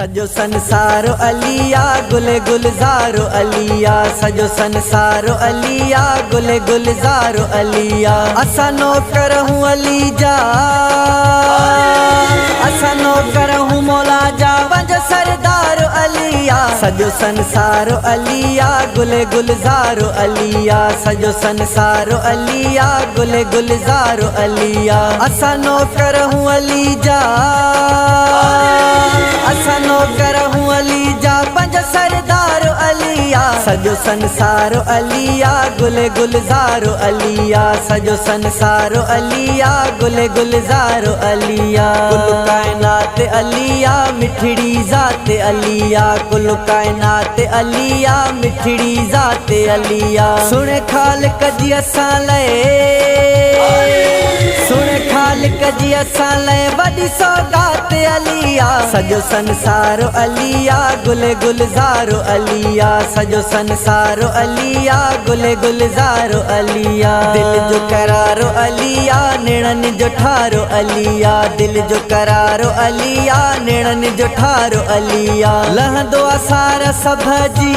सजो संसारो अलिया गुले गुलजारो अलिया सजो संसारो अलिया गुले गुलजारो अलिया असा नौकर हूँ अली जा असा नौकर हूँ मौला जा वंज सरदारो अलिया सजो संसारो अलिया गुले गुलजारो अलिया सजो संसारो अलिया गुले गुलजारो अलिया असा नौकर हूँ अली जा असा नौकर हूँ अली जा पंज सरदारो अलिया सजो संसारो अलिया गुले गुलजारो अलिया सजो संसारो अलिया गुले गुलजारो अलिया कुल कायनात अलिया मिठड़ी जाते अलिया कुल कायनात अलिया मिठड़ी जाते अलिया सुन खालिक जी असां लए सुन खालिक जी असां लए वॾी सौगात अलिया सजो संसारो अलिया गुले गुलजारो अलिया सजो संसारो अलिया गुले गुलजारो अलिया दिल जो करारो अलिया निणन जो ठारो अलिया दिल जो करारो अलिया निणन जो ठारो अलिया लहंदो असार सभ जी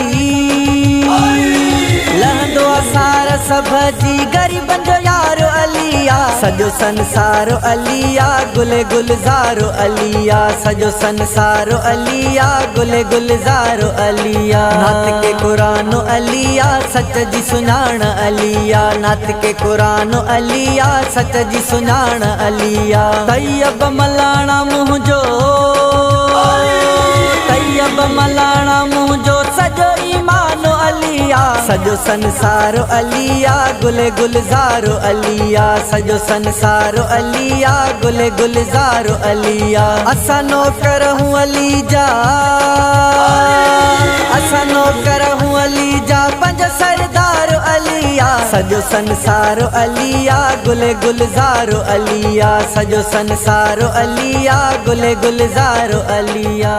लहंदो असार सभ जी गरीबन जो यारो अलिया सजो संसारो अलिया गुले गुलजारो अलिया सजो संसारो अलिया गुले गुलजारो अलिया नात के कुरानो अलिया सच जी सुञाण अलिया नात के कुरानो अलिया सच जी सुञाण अलिया तैयब मलाणा मुंहिंजो तैयब मलाणा मुंहिंजो सजो ईमानो अलिया सजो संसारो अलिया गुले गुलजारो अलिया सजो संसारो अलिया गुले गुलजारो अलिया असा नौकर हूँ अली जा असा नौकर हूँ अली जा पंज सरदारो अलिया सजो संसारो अलिया गुले गुलजारो अलिया सजो संसारो अलिया गुले गुलजारो अलिया।